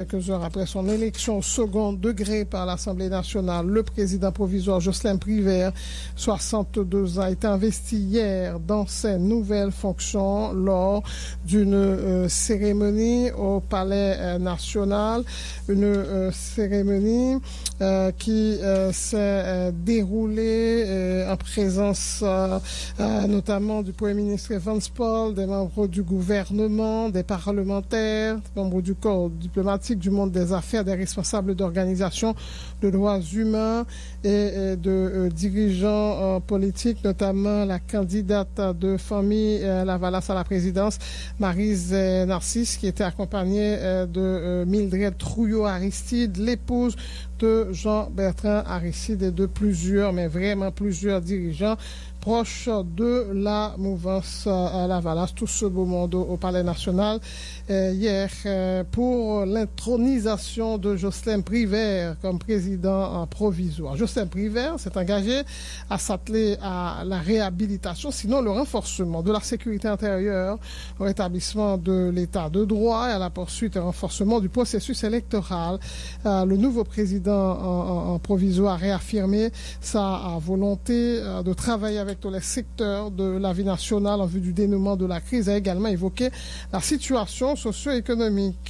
Quelques heures après son élection au second degré par l'Assemblée nationale, le président provisoire Jocelyn Privert, 62 ans, a été investi hier dans ses nouvelles fonctions lors d'une cérémonie au Palais national. Une cérémonie qui s'est déroulée en présence notamment du Premier ministre Evans Paul, des membres du gouvernement, des parlementaires, des membres du corps diplomatique, du monde des affaires, des responsables d'organisations de droits humains et de dirigeants politiques, notamment la candidate de famille Lavalas à la présidence, Maryse Narcisse, qui était accompagnée de Mildred Trouillot-Aristide, l'épouse de Jean-Bertrand Aristide et de plusieurs, mais vraiment plusieurs dirigeants proche de la mouvance Lavalas, tout ce beau monde au Palais national hier pour l'intronisation de Jocelyn Privert comme président provisoire. Jocelyn Privert s'est engagé à s'atteler à la réhabilitation, sinon le renforcement de la sécurité intérieure, au rétablissement de l'état de droit et à la poursuite et renforcement du processus électoral. Le nouveau président provisoire a réaffirmé sa volonté de travailler avec tous les secteurs de la vie nationale en vue du dénouement de la crise, a également évoqué la situation socio-économique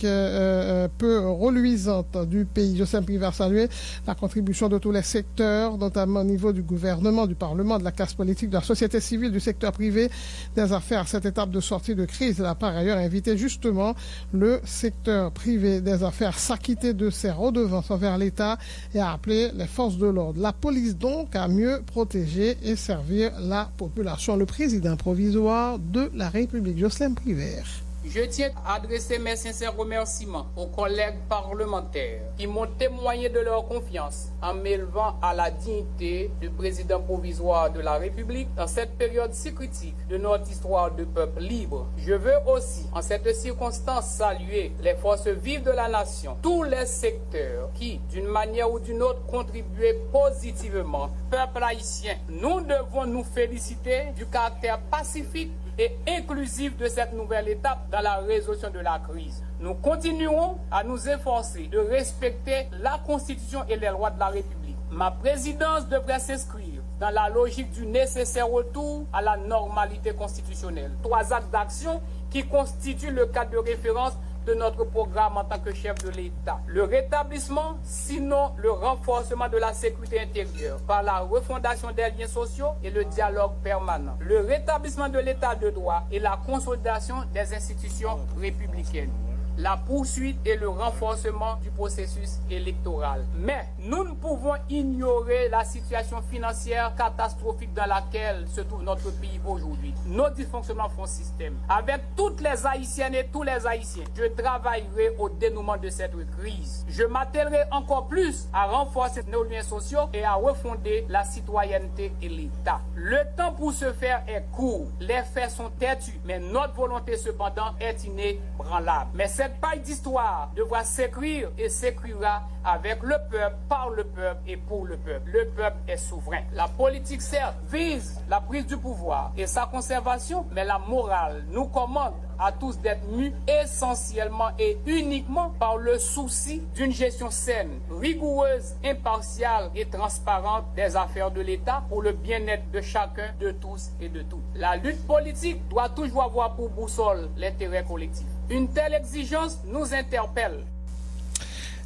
peu reluisante du pays. Jocelyn Privert a salué la contribution de tous les secteurs, notamment au niveau du gouvernement, du Parlement, de la classe politique, de la société civile, du secteur privé des affaires à cette étape de sortie de crise. Il a par ailleurs invité justement le secteur privé des affaires à s'acquitter de ses redevances envers l'État et à appeler les forces de l'ordre. La police donc à mieux protéger et servir la population. Le président provisoire de la République, Jocelyn Privert. Je tiens à adresser mes sincères remerciements aux collègues parlementaires qui m'ont témoigné de leur confiance en m'élevant à la dignité de président provisoire de la République dans cette période si critique de notre histoire de peuple libre. Je veux aussi, en cette circonstance, saluer les forces vives de la nation, tous les secteurs qui, d'une manière ou d'une autre, contribuaient positivement. Peuple haïtien, nous devons nous féliciter du caractère pacifique et inclusif de cette nouvelle étape dans la résolution de la crise. Nous continuerons à nous efforcer de respecter la Constitution et les lois de la République. Ma présidence devrait s'inscrire dans la logique du nécessaire retour à la normalité constitutionnelle. 3 actes d'action qui constituent le cadre de référence de notre programme en tant que chef de l'État. Le rétablissement, sinon le renforcement de la sécurité intérieure par la refondation des liens sociaux et le dialogue permanent. Le rétablissement de l'état de droit et la consolidation des institutions républicaines. La poursuite et le renforcement du processus électoral. Mais nous ne pouvons ignorer la situation financière catastrophique dans laquelle se trouve notre pays aujourd'hui. Nos dysfonctionnements font système. Avec toutes les Haïtiennes et tous les Haïtiens, je travaillerai au dénouement de cette crise. Je m'attellerai encore plus à renforcer nos liens sociaux et à refonder la citoyenneté et l'État. Le temps pour ce faire est court. Les faits sont têtus, mais notre volonté cependant est inébranlable. Mais cette paille d'histoire devra s'écrire et s'écrira avec le peuple, par le peuple et pour le peuple. Le peuple est souverain. La politique, certes, vise la prise du pouvoir et sa conservation, mais la morale nous commande à tous d'être mus essentiellement et uniquement par le souci d'une gestion saine, rigoureuse, impartiale et transparente des affaires de l'État pour le bien-être de chacun, de tous et de toutes. La lutte politique doit toujours avoir pour boussole l'intérêt collectif. Une telle exigence nous interpelle.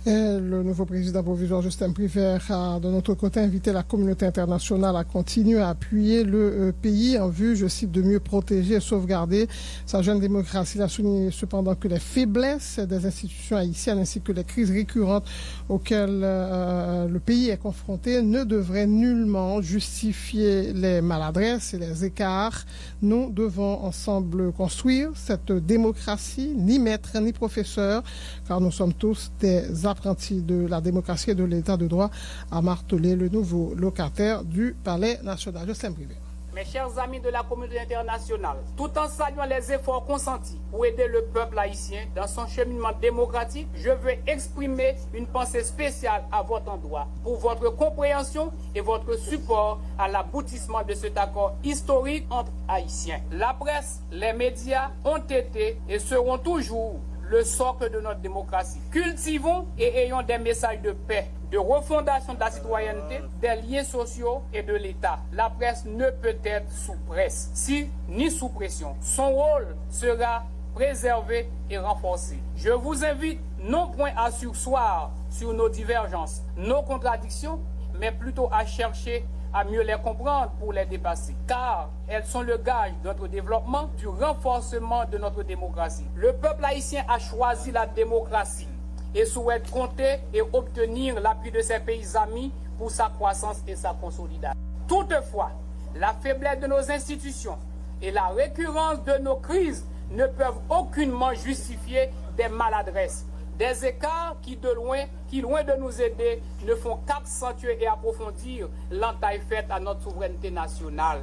Le nouveau président provisoire Jocelyn Privert a de notre côté invité la communauté internationale à continuer à appuyer le pays en vue, je cite, de mieux protéger et sauvegarder sa jeune démocratie. Il a souligné cependant que les faiblesses des institutions haïtiennes ainsi que les crises récurrentes auxquelles le pays est confronté ne devraient nullement justifier les maladresses et les écarts. Nous devons ensemble construire cette démocratie, ni maître ni professeur, car nous sommes tous des apprentis de la démocratie et de l'état de droit, a martelé le nouveau locataire du Palais national. Jocelyn Privert. Mes chers amis de la communauté internationale, tout en saluant les efforts consentis pour aider le peuple haïtien dans son cheminement démocratique, je veux exprimer une pensée spéciale à votre endroit pour votre compréhension et votre support à l'aboutissement de cet accord historique entre Haïtiens. La presse, les médias ont été et seront toujours le socle de notre démocratie. Cultivons et ayons des messages de paix, de refondation de la citoyenneté, des liens sociaux et de l'État. La presse ne peut être sous presse, ni sous pression. Son rôle sera préservé et renforcé. Je vous invite non point à surseoir sur nos divergences, nos contradictions, mais plutôt à chercher à mieux les comprendre pour les dépasser, car elles sont le gage de notre développement, du renforcement de notre démocratie. Le peuple haïtien a choisi la démocratie et souhaite compter et obtenir l'appui de ses pays amis pour sa croissance et sa consolidation. Toutefois, la faiblesse de nos institutions et la récurrence de nos crises ne peuvent aucunement justifier des maladresses, des écarts qui, loin de nous aider, ne font qu'accentuer et approfondir l'entaille faite à notre souveraineté nationale.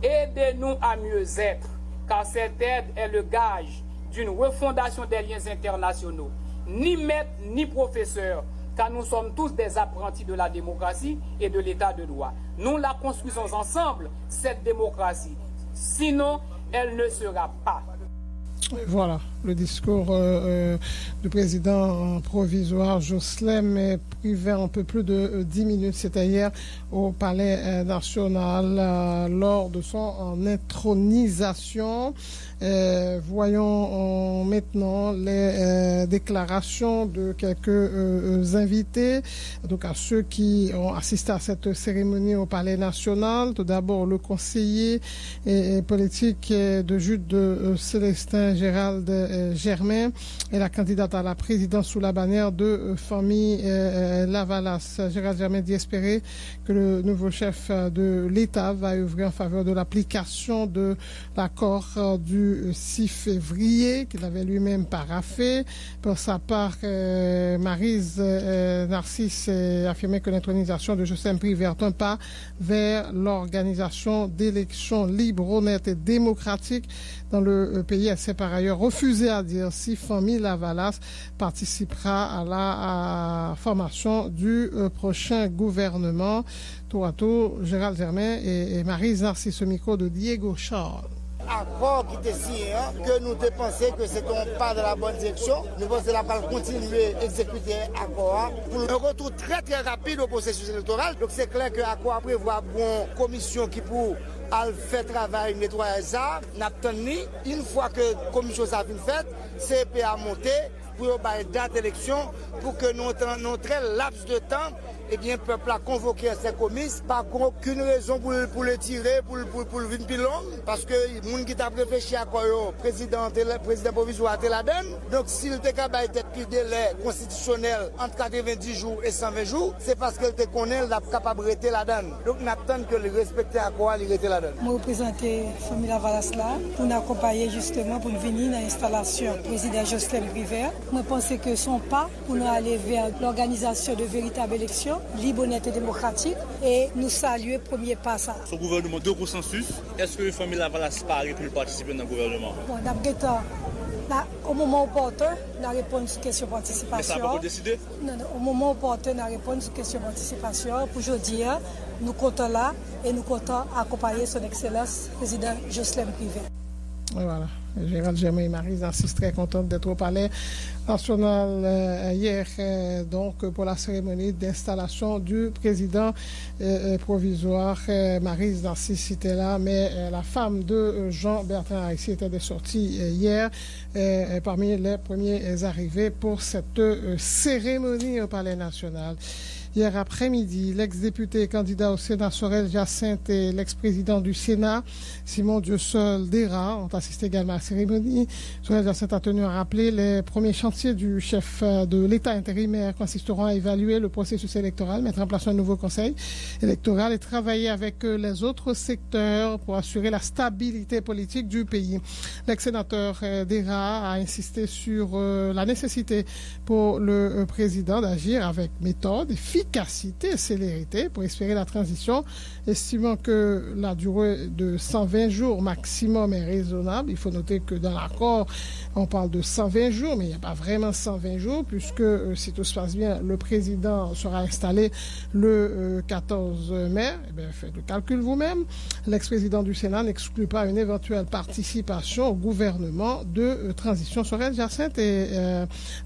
Aidez-nous à mieux être, car cette aide est le gage d'une refondation des liens internationaux. Ni maître, ni professeur, car nous sommes tous des apprentis de la démocratie et de l'état de droit. Nous la construisons ensemble, cette démocratie. Sinon, elle ne sera pas. Voilà, le discours du président provisoire Joslem Privé un peu plus de 10 minutes. C'était hier au Palais national lors de son intronisation. Voyons maintenant les déclarations de quelques invités, donc à ceux qui ont assisté à cette cérémonie au Palais national. Tout d'abord, le conseiller politique de Jude de Célestin Gérald Germain et la candidate à la présidence sous la bannière de famille Lavalas. Gérald Germain dit espérer que le nouveau chef de l'État va œuvrer en faveur de l'application de l'accord du 6 février qu'il avait lui-même paraphé. Pour sa part, Maryse Narcisse affirmait que l'intronisation de Joslem Privé est un pas vers l'organisation d'élections libres, honnêtes et démocratiques dans le pays. Elle s'est par ailleurs refusée à dire si famille Lavalas participera à la formation du prochain gouvernement. Tour à tour, Gérald Germain et Maryse Narcisse au micro de Diego Charles. Accord qui était signé, que nous pensons que c'est un pas de la bonne direction. Nous pensons que la va continuer à exécuter l'accord pour un retour très très rapide au processus électoral. Donc c'est clair que l'accord prévoit une commission qui pour faire travail nettoyer ça. Une fois que la commission a été faite, CEP a monté pour une date d'élection pour que nous très laps de temps, eh bien, le peuple a convoqué ces commises, pas aucune raison pour le tirer, pour le venir plus long, parce que les gens qui ont réfléchi à quoi le président provisoire de la donne. Donc, s'il était capable de délai constitutionnel entre 90 jours et 120 jours, c'est parce qu'il était capable de rester la donne. Donc, nous attendons que le respecter à quoi il était la donne. Je représente la famille Lavalas là pour nous accompagner justement pour venir dans l'installation du président Joslem Privé. Je pense que son pas pour nous aller vers l'organisation de véritables élections libre, honnête et démocratique, et nous saluer le premier pas ça. Ce gouvernement de consensus, est-ce que la famille Lavalas paraît pour participer dans le gouvernement? Bon, d'après temps, au moment opportun, nous répondons sur la question de participation. Mais ça n'a pas décidé? Non, au moment opportun, nous répondons sur la question de participation. Pour aujourd'hui, nous comptons là et nous comptons accompagner son Excellence, président Joslem Privé. Voilà, Gérald Germain et Maryse Narcisse très contente d'être au Palais national hier donc pour la cérémonie d'installation du président provisoire. Maryse Narcisse était là, mais la femme de Jean-Bertrand Aristide était des sorties hier parmi les premiers arrivés pour cette cérémonie au Palais national. Hier après-midi, l'ex-député et candidat au Sénat Sorel Jacinthe et l'ex-président du Sénat Simon Dieusol Dera ont assisté également à la cérémonie. Sorel Jacinthe a tenu à rappeler les premiers chantiers du chef de l'État intérimaire consisteront à évaluer le processus électoral, mettre en place un nouveau conseil électoral et travailler avec les autres secteurs pour assurer la stabilité politique du pays. L'ex-sénateur Dera a insisté sur la nécessité pour le président d'agir avec méthode, efficacité efficacité et célérité pour espérer la transition, estimant que la durée de 120 jours maximum est raisonnable. Il faut noter que dans l'accord, on parle de 120 jours, mais il n'y a pas vraiment 120 jours, puisque si tout se passe bien, le président sera installé le 14 mai. Eh bien, faites le calcul vous-même. L'ex-président du Sénat n'exclut pas une éventuelle participation au gouvernement de transition. Sorel Jacinthe et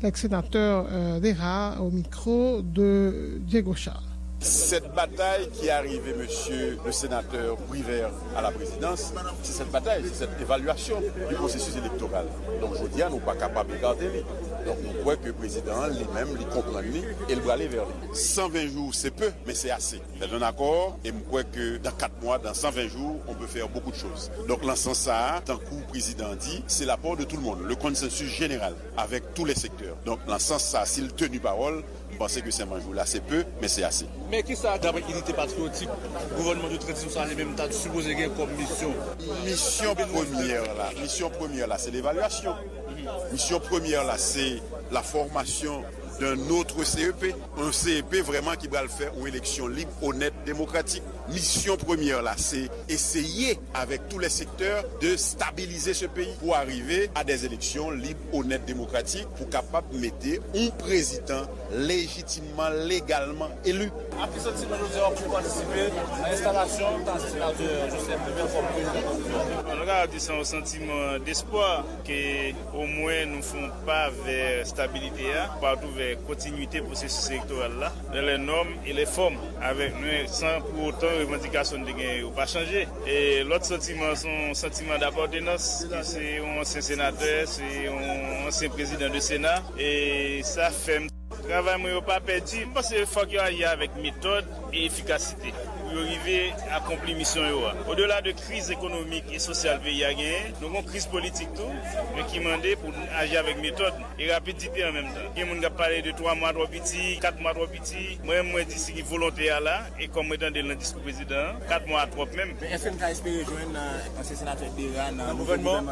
l'ex-sénateur d'ERA au micro de Diego Charles. Cette bataille qui est arrivée, monsieur le sénateur Privert, à la présidence, c'est cette bataille, c'est cette évaluation du processus électoral. Donc je dis, nous ne sommes pas capables de garder lui. Donc nous croyons que le président lui-même, lui comprend lui et le bras aller vers lui. 120 jours, c'est peu, mais c'est assez. C'est un accord et je crois que dans 4 mois, dans 120 jours, on peut faire beaucoup de choses. Donc l'ensemble ça, tant que le président dit, c'est l'apport de tout le monde, le consensus général avec tous les secteurs. Donc l'ensemble ça, s'il tenu parole, je pense que 120 jours là, c'est peu, mais c'est assez. Mais qui ça, d'après l'unité patriotique, le gouvernement de transition, ça a même temps supposé comme mission? Mission première là, c'est l'évaluation. Mission première là, c'est la formation d'un autre CEP, un CEP vraiment qui va le faire une élection libre, honnête, démocratique. Mission première là, c'est essayer avec tous les secteurs de stabiliser ce pays pour arriver à des élections libres, honnêtes, démocratiques, pour capable de mettre un président légitimement, légalement élu. Après ce type de pour participer à l'installation d'un sénateur Joseph Privert comme président. On a dit un sentiment d'espoir qu'au moins nous ne faisons pas vers stabilité, partout vers continuité du processus électoral là, dans les normes et les formes, avec nous sans pour autant revendication de gain ou pas changer. Et l'autre sentiment, son sentiment d'appartenance, c'est un ancien sénateur, c'est un ancien président du Sénat, et ça fait travail moi pas perdu. Parce qu'il faut qu'il y ait avec méthode et efficacité pour arriver à accomplir mission. Au-delà de crise économique et sociale pays a gagné, nous avons une crise politique tout, mais qui demande pour agir avec méthode et rapidité en même temps. Il y a des gens qui parlent de 3 mois, 3 petits, 4 mois, 3 petits. Moi, je dis que c'est volontaire là, et comme je dans le discours président, 4 mois, 3 même. Mais est-ce que vous avez espéré joindre un sénateur dans le gouvernement?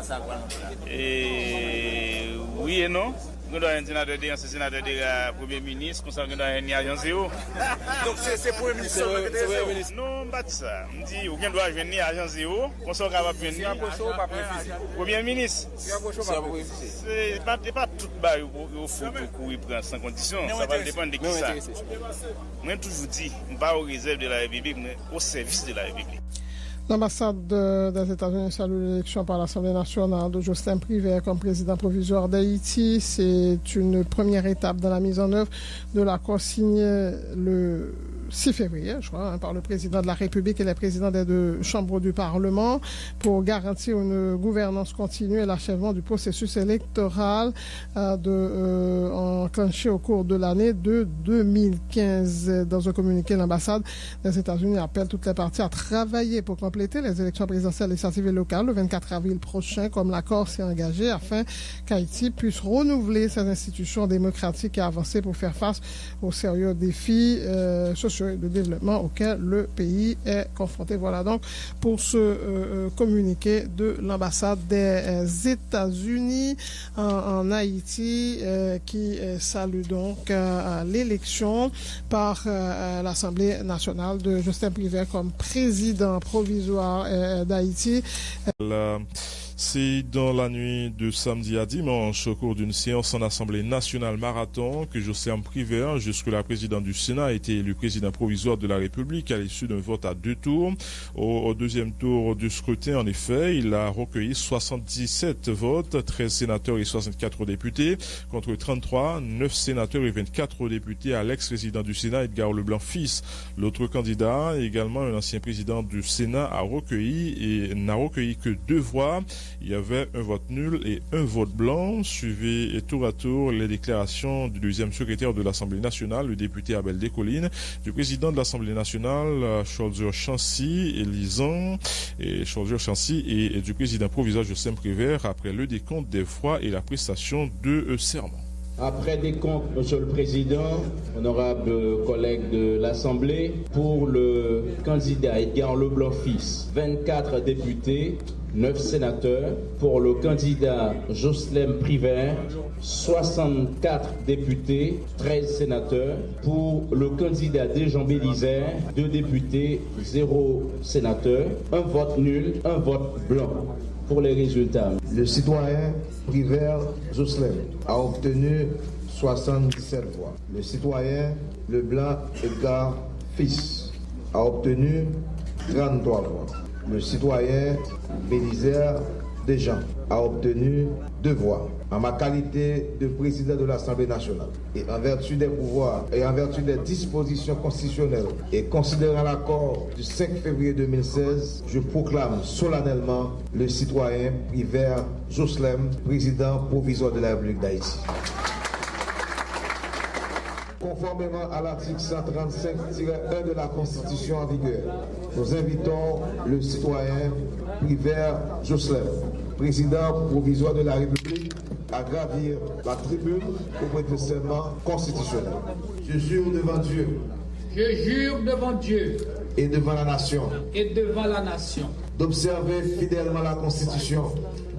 Oui et non. Nous avons un sénateur un sénateur de Premier ministre, nous avons un agent zéro. Donc c'est Premier ministre. Non, pas ça. On dit aucun doit venir agent zéro, qu'on soit capable de venir. Premier ministre. C'est pas tout bas au faut pour prendre sans condition. Ça va dépendre de qui ça. Moi toujours dit, pas aux réserves de la République, mais au service de la République. L'ambassade des États-Unis salue l'élection par l'Assemblée nationale de Jocelyn Privert comme président provisoire d'Haïti. C'est une première étape dans la mise en œuvre de l'accord signé le 6 février, je crois, par le président de la République et les présidents des 2 chambres du Parlement pour garantir une gouvernance continue et l'achèvement du processus électoral enclenché au cours de l'année de 2015. Dans un communiqué, l'ambassade des États-Unis appelle toutes les parties à travailler pour compléter les élections présidentielles, législatives et locales le 24 avril prochain, comme l'accord s'est engagé, afin qu'Haïti puisse renouveler ses institutions démocratiques et avancer pour faire face aux sérieux défis sociaux et de développement auquel le pays est confronté. Voilà donc pour ce communiqué de l'ambassade des États-Unis en Haïti qui salue donc l'élection par l'Assemblée nationale de Jocelyn Privert comme président provisoire d'Haïti. C'est dans la nuit de samedi à dimanche, au cours d'une séance en Assemblée nationale marathon, que Jocelyn Privert, jusque-là président du Sénat, a été élu président provisoire de la République à l'issue d'un vote à 2 tours. Au deuxième tour du scrutin, en effet, il a recueilli 77 votes, 13 sénateurs et 64 députés, contre 33, 9 sénateurs et 24 députés à l'ex-président du Sénat, Edgar Leblanc-Fils. L'autre candidat, également un ancien président du Sénat, n'a recueilli que 2 voix. Il y avait un vote nul et un vote blanc. Suivi tour à tour les déclarations du deuxième secrétaire de l'Assemblée nationale, le député Abel Descollines, du président de l'Assemblée nationale, Cholzer-Chancy, et du président provisoire Jocelyn Privert après le décompte des voix et la prestation de serment. Après décompte, Monsieur le Président, honorables collègues de l'Assemblée, pour le candidat Edgar Leblanc-Fils, 24 députés, 9 sénateurs. Pour le candidat Jocelyn Privert, 64 députés, 13 sénateurs. Pour le candidat Desjans Bélisère, 2 députés, 0 sénateur. Un vote nul, un vote blanc. Pour les résultats, le citoyen Privert Jocelyn a obtenu 77 voix. Le citoyen Leblanc Edgar Fils a obtenu 33 voix. Le citoyen Bélisère Desjans a obtenu 2 voix. En ma qualité de président de l'Assemblée nationale et en vertu des pouvoirs et en vertu des dispositions constitutionnelles et considérant l'accord du 5 février 2016, je proclame solennellement le citoyen Privert Jocelyn président provisoire de la République d'Haïti. Conformément à l'article 135-1 de la Constitution en vigueur, nous invitons le citoyen Privert Jocelyn, président provisoire de la République, à gravir la tribune pour prêter serment constitutionnel. Je jure devant Dieu. Je jure devant Dieu. Et devant la nation. Et devant la nation. D'observer fidèlement la Constitution.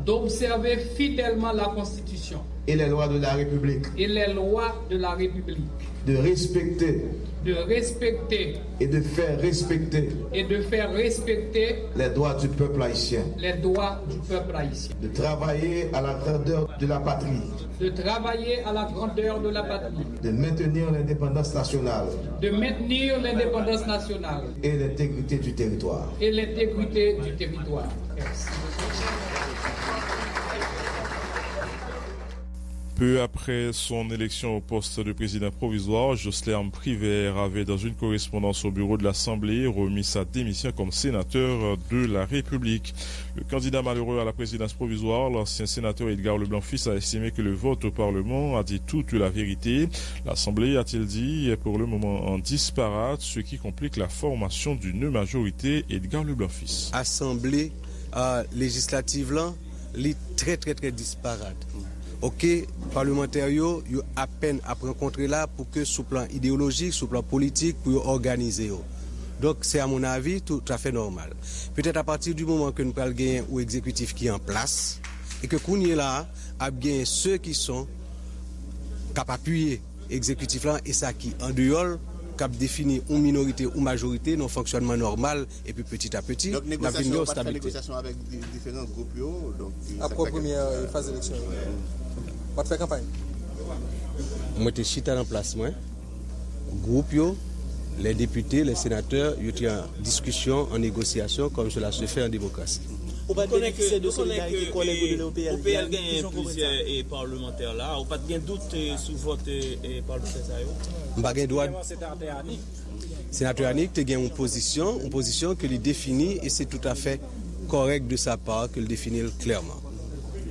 D'observer fidèlement la Constitution. Et les lois de la République. Et les lois de la République. De respecter. De respecter. Et de faire respecter. Et de faire respecter. Les droits du peuple haïtien. Les droits du peuple haïtien. De travailler à la grandeur de la patrie. De travailler à la grandeur de la patrie. De maintenir l'indépendance nationale. De maintenir l'indépendance nationale. Et l'intégrité du territoire. Et l'intégrité du territoire. Merci. Peu après son élection au poste de président provisoire, Jocelyn Privert avait, dans une correspondance au bureau de l'Assemblée, remis sa démission comme sénateur de la République. Le candidat malheureux à la présidence provisoire, l'ancien sénateur Edgar Leblanc-Fils, a estimé que le vote au Parlement a dit toute la vérité. L'Assemblée, a-t-il dit, est pour le moment en disparate, ce qui complique la formation d'une majorité. Edgar Leblanc-Fils. Assemblée législative là, est très disparate. Ok, parlementaires yo à peine à rencontrer là pour que sur plan idéologique, sur plan politique, pour organiser. Donc c'est à mon avis tout à fait normal. Peut-être à partir du moment que nous allons gagner un exécutif qui est en place et que qu'on est là, à gagner ceux qui sont capables d'appuyer l'exécutif là et ça qui en dehors cap définir une minorité ou majorité dans fonctionnement normal et puis petit à petit donc négociation avec différents groupes donc après première phase d'élection pas de faire campagne moi te chita en place moi groupe les députés les sénateurs ils étaient en discussion en négociation comme cela se fait en démocratie. On va bénéficier de solidarité collègue de l'OPL. OPL gagne plusieurs parlementaires là. On pas de doute sur votre parlementaire ça. Pas de droit. Sénateur Annick tu gagne une position que lui définit et c'est tout à fait correct de sa part que le définit clairement.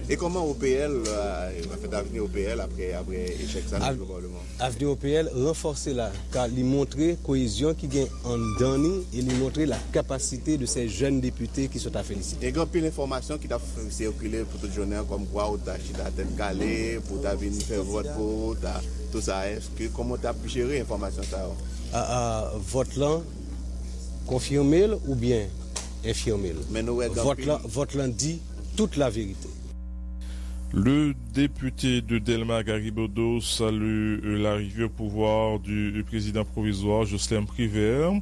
Et comment OPL va faire d'avenir OPL après échec ça au Parlement? Avenir OPL renforcer là, car il montrer cohésion qui gagne en dernier et il montrer la capacité de ces jeunes députés qui sont à féliciter. Il y a une information qui t'a circulé pour toute journée comme quoi on t'a tête calée pour ta venir faire vote pour tout ça. Comment tu as géré l'information ça? Vote là confirmé ou bien infirmé? Vote là dit toute la vérité. Le député de Delma Garibodo salue l'arrivée au pouvoir du président provisoire Jocelyn Privert,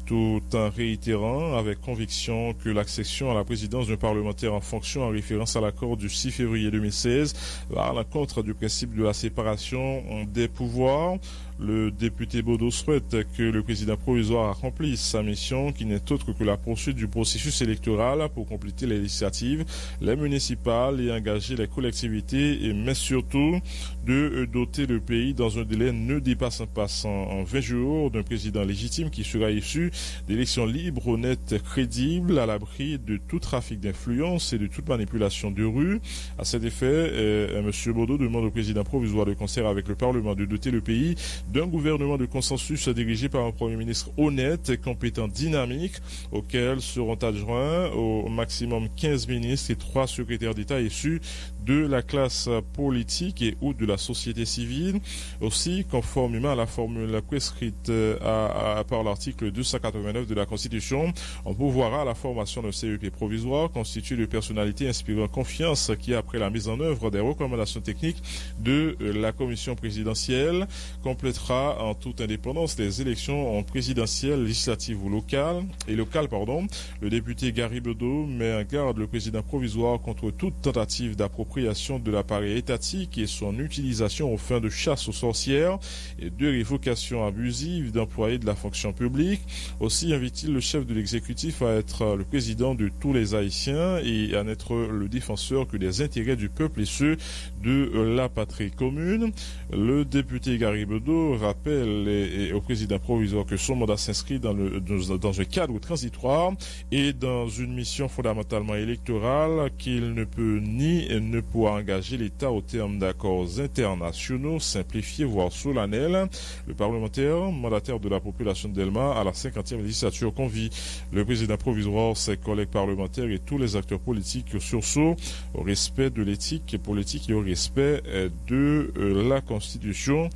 tout en réitérant avec conviction que l'accession à la présidence d'un parlementaire en fonction en référence à l'accord du 6 février 2016 va à l'encontre du principe de la séparation des pouvoirs. Le député Bodo souhaite que le président provisoire accomplisse sa mission qui n'est autre que la poursuite du processus électoral pour compléter les législatives, les municipales et engager les collectivités, mais surtout de doter le pays dans un délai ne dépassant pas en 20 jours d'un président légitime qui sera issu d'élections libres, honnêtes, crédibles, à l'abri de tout trafic d'influence et de toute manipulation de rue. À cet effet, M. Bodo demande au président provisoire de concert avec le Parlement de doter le pays d'un gouvernement de consensus dirigé par un Premier ministre honnête, compétent, dynamique, auquel seront adjoints au maximum 15 ministres et 3 secrétaires d'État issus de la classe politique et ou de la société civile. Aussi, conformément à la formule prescrite par l'article 289 de la Constitution, on pourvoira à la formation d'un CEP provisoire constitué de personnalités inspirant confiance qui, après la mise en œuvre des recommandations techniques de la commission présidentielle, complétera en toute indépendance les élections présidentielles, législatives ou locales. Le député Gary Bedeau met en garde le président provisoire contre toute tentative d'appropriation de l'appareil étatique et son utilisation aux fins de chasse aux sorcières et de révocation abusive d'employés de la fonction publique. Aussi invite-t-il le chef de l'exécutif à être le président de tous les Haïtiens et à n'être le défenseur que des intérêts du peuple et ceux de la patrie commune. Le député Gary Bedeau rappelle au président provisoire que son mandat s'inscrit dans un cadre transitoire et dans une mission fondamentalement électorale, qu'il ne peut ni ne pourra engager l'État au terme d'accords internationaux simplifiés voire solennels. Le parlementaire, mandataire de la population de Delma à la 50e législature, convie le président provisoire, ses collègues parlementaires et tous les acteurs politiques au sursaut, au respect de l'éthique politique et au respect de la Constitution,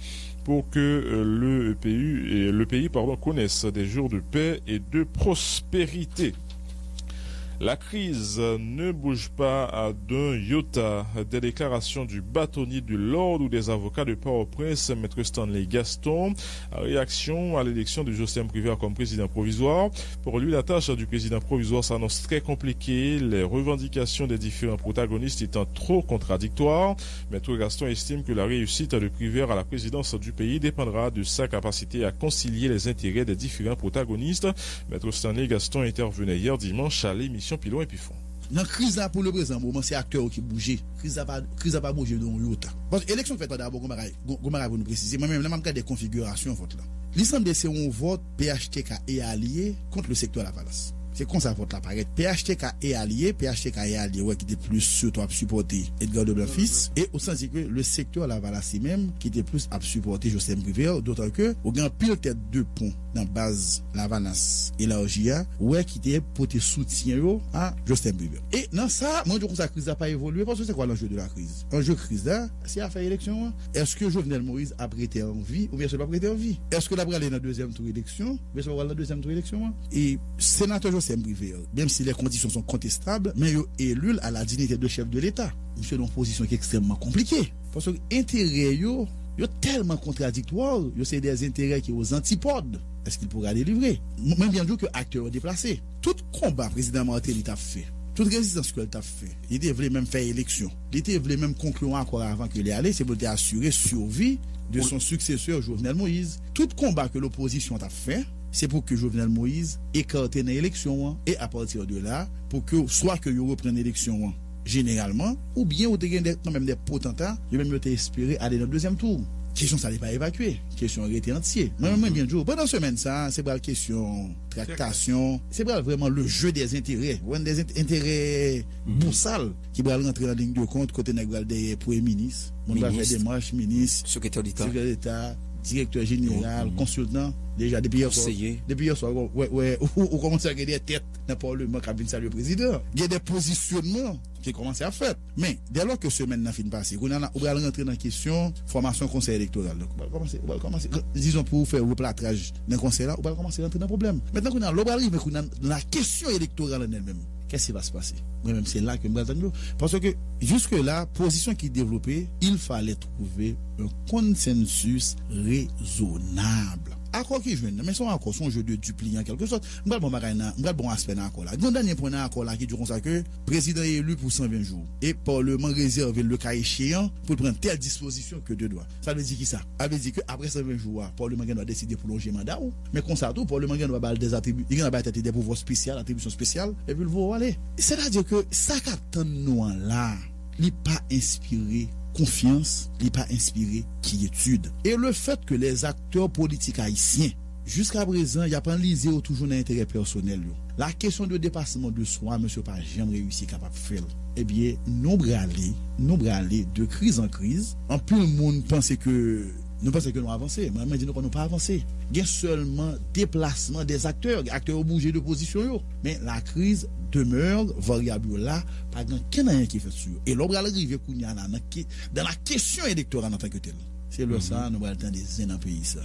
pour que le pays connaisse des jours de paix et de prospérité. La crise ne bouge pas d'un iota. Des déclarations du bâtonnier de l'ordre ou des avocats de Port-au-Prince, Maître Stanley Gaston, réaction à l'élection de Jocelyn Privert comme président provisoire. Pour lui, la tâche du président provisoire s'annonce très compliquée, les revendications des différents protagonistes étant trop contradictoires. Maître Gaston estime que la réussite de Privert à la présidence du pays dépendra de sa capacité à concilier les intérêts des différents protagonistes. Maître Stanley Gaston intervenait hier dimanche à l'émission Pilon et Pifon. Dans la crise là, pour le présent moment, c'est acteurs qui bougent. Crise n'a pas bougé dans l'autre. Parce que l'élection fait d'abord, Gomara vous nous préciser, moi-même, même des configurations, vote là. L'Assemblée, c'est un vote PHTK et allié contre le secteur de la Valence. C'est comme ça vote là paraît. PHTK et allié, ouais, qui était plus surtout à supporter Edgar de Blanc-Fils, et au sens que le secteur la Valence même qui était plus à supporter Jocelyn Privert, d'autant que au grand pile tête de pont dans base la Valence et la OJA, ouais, qui était pour te soutien à Jocelyn Privert. Et dans ça, moi je trouve que la crise n'a pas évolué parce que c'est quoi l'enjeu de la crise? L'enjeu de crise là, c'est à faire élection. Est-ce que Jovenel Moïse a prêté en vie ou bien c'est pas prêté en vie? Est-ce que la aller dans deuxième tour élection? Mais ça va dans la deuxième tour élection. Et sénateur Privert, même si les conditions sont contestables, mais il est élu à la dignité de chef de l'État. Il fait une position qui est extrêmement compliquée. Parce que l'intérêt est tellement contradictoire, c'est des intérêts qui sont aux antipodes. Est-ce qu'il pourra délivrer? Même bien sûr que acteur déplacé. Tout combat président Martelly a fait, toute résistance qu'il a fait, il devait même faire élection. Il devait même conclure encore avant qu'il ait allé, c'est pour assurer survie de son successeur Jovenel Moïse. Tout combat que l'opposition a fait, c'est pour que Jovenel Moïse écarte dans l'élection et à partir de là, pour que soit que vous reprenne l'élection généralement, ou bien vous avez même des potentats, vous même espéré aller dans le deuxième tour. Question ça n'est pas évacué, question arrêté entier. Même bien sûr, pendant semaine ça, c'est pas la question tractation, c'est pas vraiment le jeu des intérêts, des intérêts boursales qui va rentrer dans la ligne de compte côté des premiers ministres, on va faire des marches ministres, secrétaire d'État, directeur général, consultant, déjà depuis hier soir, on commence à regarder des têtes dans le Parlement qui saluer le président. Il y a des positionnements qui commencent à faire. Mais dès lors que semaine n'a fini de passer, on va rentrer dans la question formation conseil électoral. Donc, on va commencer, disons pour faire le plâtrage dans le conseil là, on va commencer à rentrer dans le problème. Maintenant qu'on arrive dans la question électorale en elle-même. Qu'est-ce qui va se passer? Moi-même, c'est là que je me dis. Parce que jusque-là, position qui est développée, il fallait trouver un consensus raisonnable. Accord qui joue, mais son accord, son jeu de duplier en quelque sorte. Je vais bon aspect dans l'accord là. Le dernier point dans l'accord là qui dit comme ça que le président est élu pour 120 jours. Et Parlement réserve le cas échéant pour prendre telle disposition que de droit. Ça veut dire qui ça? Ça veut dire qu'après 120 jours, le Parlement doit décider pour prolonger le mandat. Mais comme ça, tout, le Parlement doit avoir des attributs, il doit des pouvoirs spéciaux, attributions spéciales, et puis il va aller. C'est-à-dire que ça qu'attend nous là, il n'est pas inspiré confiance, il n'est pas inspiré quiétude. Et le fait que les acteurs politiques haïtiens, jusqu'à présent, il n'y a pas lisé toujours d'intérêt personnel. La question de dépassement de soi, monsieur, pas jamais réussi capable de faire. Eh bien, nous brûler de crise en crise. En plus, le monde pense que nous pensons que nous avons avancé. Mais nous n'avons pas avancé. Il y a seulement déplacement des acteurs. Les acteurs ont bougé de position. Mais la crise demeure variable là, pas grand qui fait sur. Et l'on va arriver dans la question électorale en tant que telle. C'est le ça, nous allons attendre des années dans le pays ça.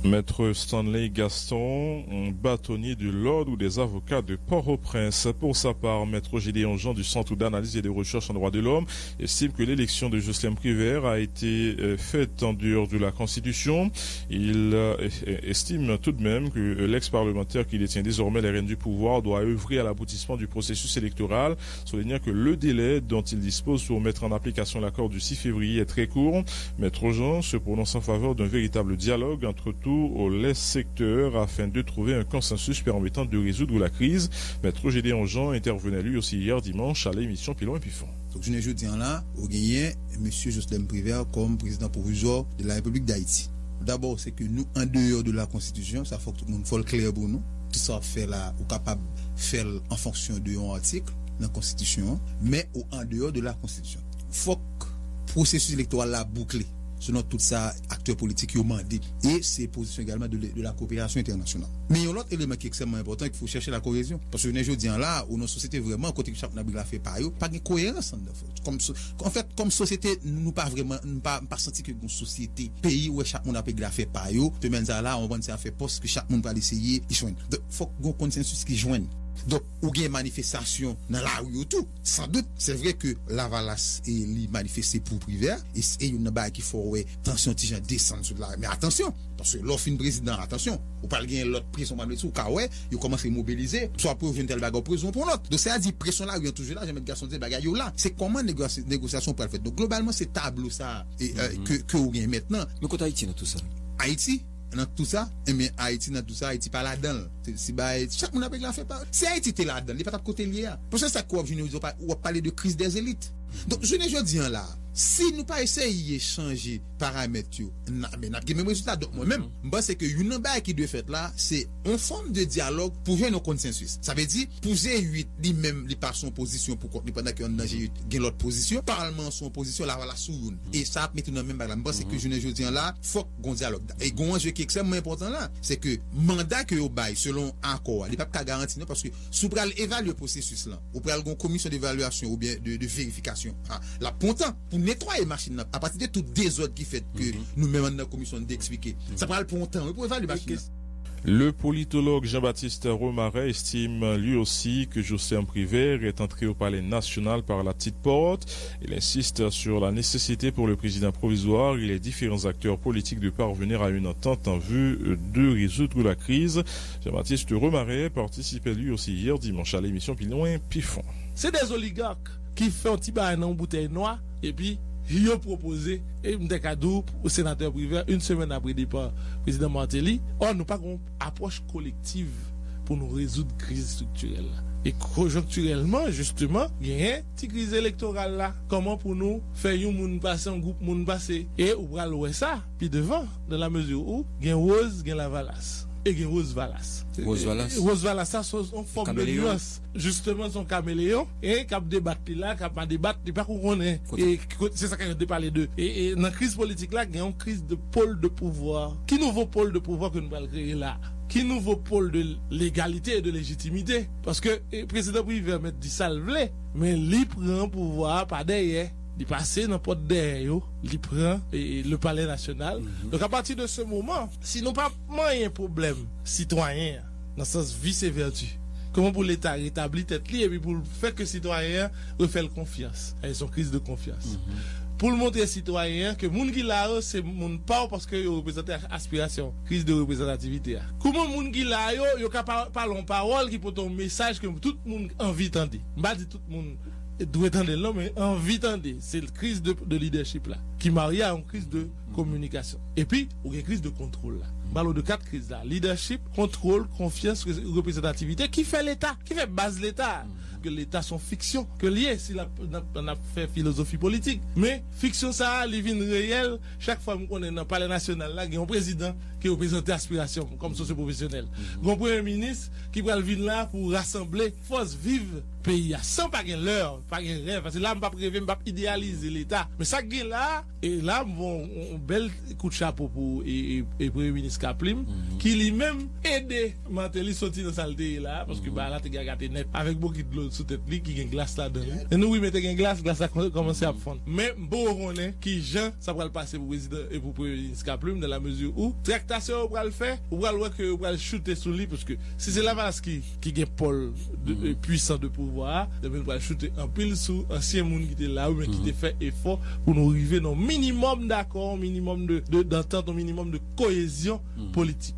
Maître Stanley Gaston, bâtonnier de l'ordre ou des avocats de Port-au-Prince. Pour sa part, Maître Gédéon Jean du Centre d'analyse et de recherche en droit de l'homme estime que l'élection de Jocelyn Privert a été faite en dehors de la Constitution. Il estime tout de même que l'ex-parlementaire qui détient désormais les rênes du pouvoir doit œuvrer à l'aboutissement du processus électoral, soulignant que le délai dont il dispose pour mettre en application l'accord du 6 février est très court. Maître Jean se prononce en faveur d'un véritable dialogue entre tous les secteurs afin de trouver un consensus permettant de résoudre la crise. Maître Gédéon Jean intervenait lui aussi hier dimanche à l'émission Pilon et Pifon. Donc je dis là, au gagné M. Jocelyn Privert comme président provisoire de la République d'Haïti. D'abord, c'est que nous, en dehors de la Constitution, ça faut que tout le monde soit clair pour nous. Tout ça fait là, ou capable de faire en fonction de un article dans la Constitution, mais en dehors de la Constitution. Faut que le processus électoral là bouclé. Selon tout ça, acteurs politiques ont demandé. Et c'est position également de la coopération internationale. Mais il y a un autre élément qui est extrêmement important, qu'il faut chercher la cohésion. Parce que je dis là, où nos sociétés vraiment, côté que chaque nabila a fait par eux, pas de cohérence. En fait, comme société, nous pas vraiment, pas senti que une société, pays où chaque monde a fait par eux, de même là, on va faire poste que chaque monde va essayer, il joindre. Donc, faut qu'on ait un consensus qui joigne. Donc, ou il y a une manifestation dans la rue tout. Sans doute, c'est vrai que la Valasse est manifestée pour Privert et il y a une balle qui faut tension de descendre sur la rue. Mais attention, parce que l'offre une président, attention, ou pas gagner l'autre pression par le dessous, car ouais, il commence à mobiliser, soit pour une telle bagarre prison pour l'autre. Donc, c'est à dire pression là, il y a toujours là, j'ai mis garçon de bagarre là. C'est comment négociation pour le faire. Donc, globalement, c'est tableau ça que vous gagnez maintenant. Mais quand Haïti dans tout ça? Haïti? Dans tout ça, mais Haïti dans tout ça, Haïti pas là-dedans. Si chaque monde a fait pas. Si Haïti était là-dedans, il pas de côté lié. Pour ça, ça quoi, on parler de crise des élites. Donc, je ne dis là, si nous pas essayer de changer paramètres, mais n'a pas même résultat. Donc, moi-même, je pense que une balle qui doit faire là, c'est une forme de dialogue pour jouer nos consensus. Ça veut dire, poser 8, lui-même, il part son position pour qu'on pendant qu'il y a l'autre position, parlement son position, là, voilà, sous une. Et ça, maintenant, dans même balle. Je pense que je ne dis là, faut qu'on dialogue. Et un jeu qui est extrêmement important là, c'est que mandat que vous bail selon accord, il n'est pas garanti, parce que si vous allez évaluer le processus là, vous allez une commission d'évaluation ou bien de vérification. La pontant pour nettoyer machine à partir de tout désordre qui fait que nous même dans la commission d'expliquer. Ça prend le pontant pour évaluer machine. Le politologue Jean-Baptiste Romaret estime lui aussi que Jocelyn Privert est entré au palais national par la petite porte. Il insiste sur la nécessité pour le président provisoire et les différents acteurs politiques de parvenir à une entente en vue de résoudre la crise. Jean-Baptiste Romaret participait lui aussi hier dimanche à l'émission Pilon et Pifon. C'est des oligarques qui font un petit bain dans une bouteille noire et puis ils ont proposé un cadeau au sénateur Privert une semaine après le départ du président Martelly. Or, nous n'avons pas une approche collective pour nous résoudre la crise structurelle. Et conjoncturellement, justement, il y a une petite crise électorale là. Comment pour nous faire un monde passer, un groupe monde passer. Et on va louer ça, puis devant, dans la mesure où il y a Rose, il y a la Valasse. Et il y a Rose Valasse. Rose Valasse. Rose Valasse, ça, c'est une forme de nuance. Justement, son caméléon. Et cap débattre là, cap pas débattre, il pas qu'on est. Et c'est ça qu'on a parlé d'eux. Et dans la crise politique là, il y a une crise de pôle de pouvoir. Qui nouveau pôle de pouvoir que nous allons créer là? Qui nouveau pôle de légalité et de légitimité? Parce que le président Privert met dit ça le voulait, mais il prend pouvoir par derrière. Il passe dans le porte derrière, il prend le palais national. Donc à partir de ce moment, si nous pas un problème citoyen, dans le sens vice et vertu, comment pour l'État rétablir tête libre et puis pour faire que les citoyens refait confiance, et son crise de confiance. Pour le montrer aux citoyens que moun qui là c'est moun pas parce que yo représente aspiration, crise de représentativité. Comment moun qui là yo capable parler en parole qui porte un message que tout le monde envie d'entendre. Pas dit tout le monde doit entendre là mais envie d'entendre. C'est la crise de leadership là qui marie à une crise de communication. Et puis il y a une crise de contrôle là. Parlons de 4 crises là. Leadership, contrôle, confiance, représentativité. Qui fait l'État? Qui fait base l'État? Que l'État sont fiction, que lié si on a fait philosophie politique. Mais fiction ça, il vient réel. Chaque fois qu'on est dans le palais national là, il y a un président qui représente aspiration comme socio-professionnel. Gon premier ministre qui va venir là pour rassembler force vive pays sans pas gain l'heure, pas gain rêve parce que là m'pas rêver, m'pas idéaliser l'état. Mais ça gain là et là bon un bel coup de chapeau pour et premier ministre Kaplim qui lui-même aidé Martelly sortir dans saleté là parce que bah là t'es gâté net avec beaucoup de l'eau sous tête li qui gain glace là dedans. Et nous oui mettez gain glace a commencé à fondre. Mais bon on est qui Jean ça va le passer pour président et pour premier ministre Kaplim dans la mesure où tractation va le faire, ou va le que va le shooter sous lui parce que si c'est Lavalas qui gain pôle puissant de pouvoir de va shooter en pile sous ancien monde qui était là ou qui était fait effort pour nous arriver dans minimum d'accord, minimum d'entente, au minimum de cohésion politique.